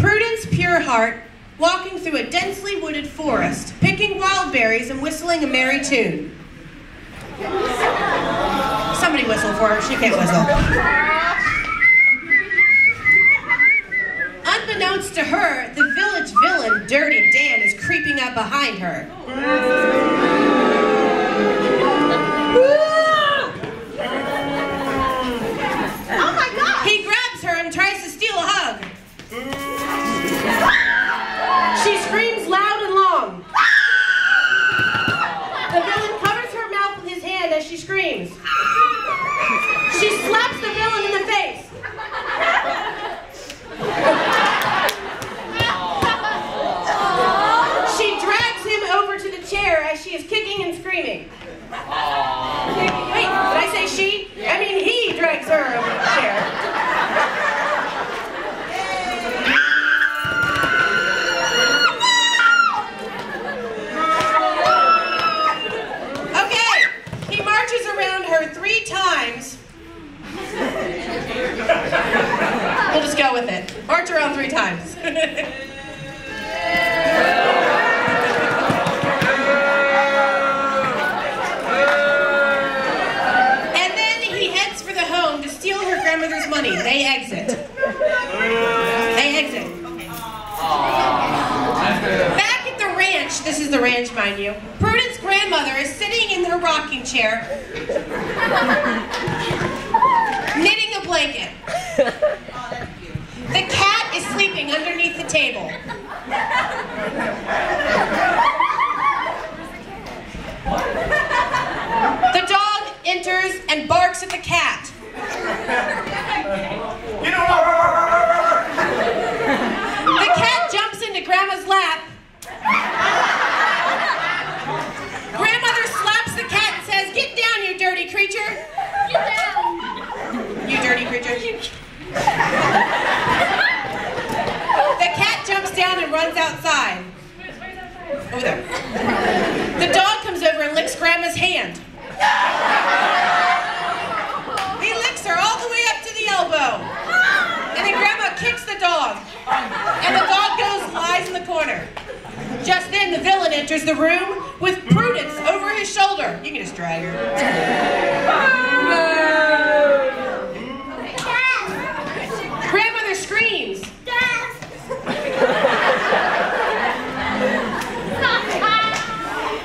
Prudence Pureheart walking through a densely wooded forest, picking wild berries and whistling a merry tune. Somebody whistle for her, she can't whistle. Unbeknownst to her, the village villain, Dirty Dan, is creeping up behind her. Oh my God! He grabs her and tries to steal a hug. She screams loud and long. The villain covers her mouth with his hand as she screams. She slaps the villain in the face. She drags him over to the chair as she is kicking and screaming. Wait, did I say she? I mean he drags her over to the chair. Okay, he marches around her 3 times. We'll just go with it. March around 3 times. And then he heads for the home to steal her grandmother's money. They exit. Back at the ranch, this is the ranch, mind you, Prudence' grandmother is sitting in her rocking chair, knitting a blanket. The cat is sleeping underneath the table. The dog enters and barks at the cat. The cat jumps into Grandma's lap. Grandmother slaps the cat and says, "Get down, you dirty creature." Get down. You dirty creature. The cat jumps down and runs outside. Over there. The dog comes over and licks Grandma's hand. He licks her all the way up to the elbow. And then Grandma kicks the dog. And the dog goes and lies in the corner. Just then the villain enters the room with Prudence over his shoulder. You can just drag her. Grandmother screams.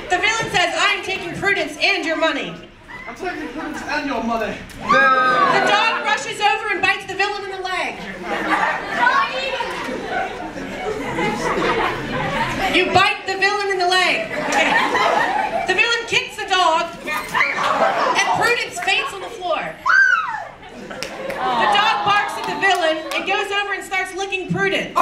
The villain says, "I'm taking Prudence and your money." I'm taking Prudence and your money. The dog rushes over and bites the villain in the leg. You bite the villain in the leg. The villain kicks the dog, and Prudence faints on the floor. The dog barks at the villain and goes over and starts licking Prudence.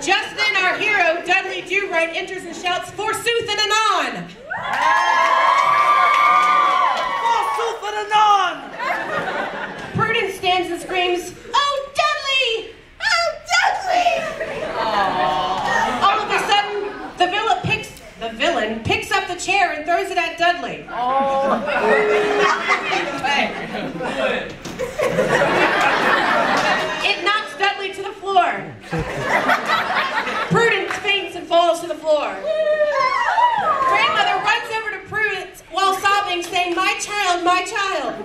Just then our hero, Dudley Do-Right, enters and shouts, "Forsooth and anon!" Forsooth and anon! Prudence stands and screams, "Oh, Dudley! Oh, Dudley!" All of a sudden, the villain picks up the chair and throws it at Dudley. It knocks Dudley to the floor. Prudence faints and falls to the floor. Grandmother runs over to Prudence while sobbing, saying, "My child, my child."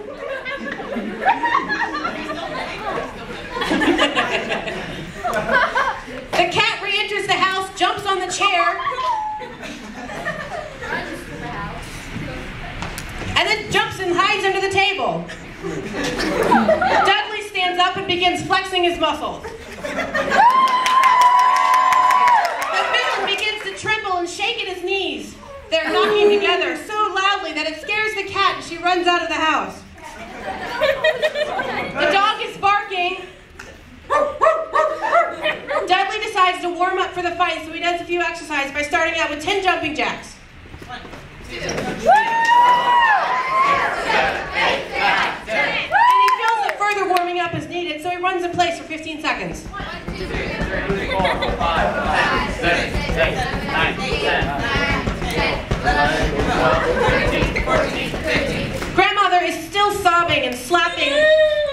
The cat re-enters the house, jumps on the chair, and then jumps and hides under the table. Dudley stands up and begins flexing his muscles. The villain begins to tremble and shake at his knees. They're knocking together so loudly that it scares the cat and she runs out of the house. The dog is barking. Dudley decides to warm up for the fight, so he does a few exercises by starting out with 10 jumping jacks. 1, 2, 3, 4, 5, 6, 7, 8, 9, 10. And he feels that further warming up is needed, so he runs in place for 15 seconds. 1, 2, 3, 4, 5, 6, 7, 8, 9, 10. Grandmother is still sobbing and slapping.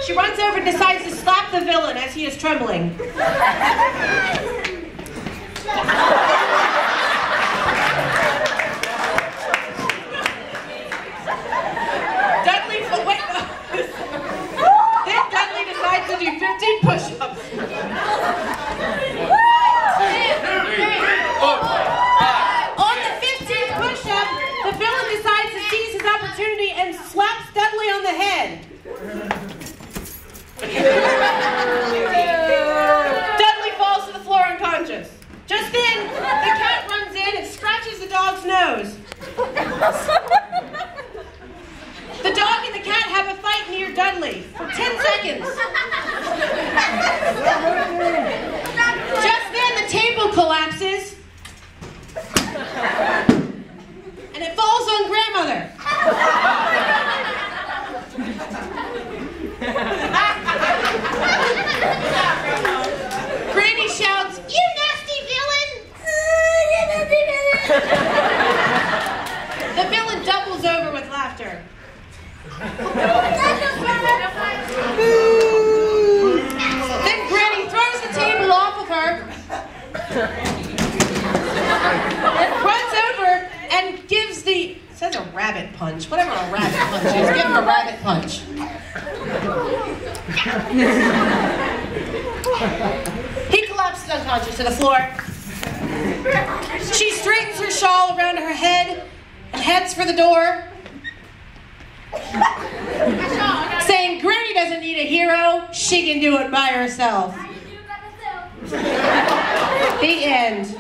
She runs over and decides to slap the villain as he is trembling. Then Dudley decides to do 15 push-ups. On the 15th push-up, the villain decides to seize his opportunity and slaps Dudley on the head. Dudley falls to the floor unconscious. Just then, the cat runs in and scratches the dog's nose. The dog and the cat have a fight near Dudley for 10 seconds. Just then, the table collapses and it falls on Grandmother. Granny shouts, "You nasty villain!" The villain doubles over with laughter. Then Granny throws the table off of her, runs over and gives it says a rabbit punch, whatever a rabbit punch is, give him a rabbit punch. He collapses unconscious to the floor. She straightens her shawl around her head and heads for the door, saying Granny doesn't need a hero, she can do it by herself. The end.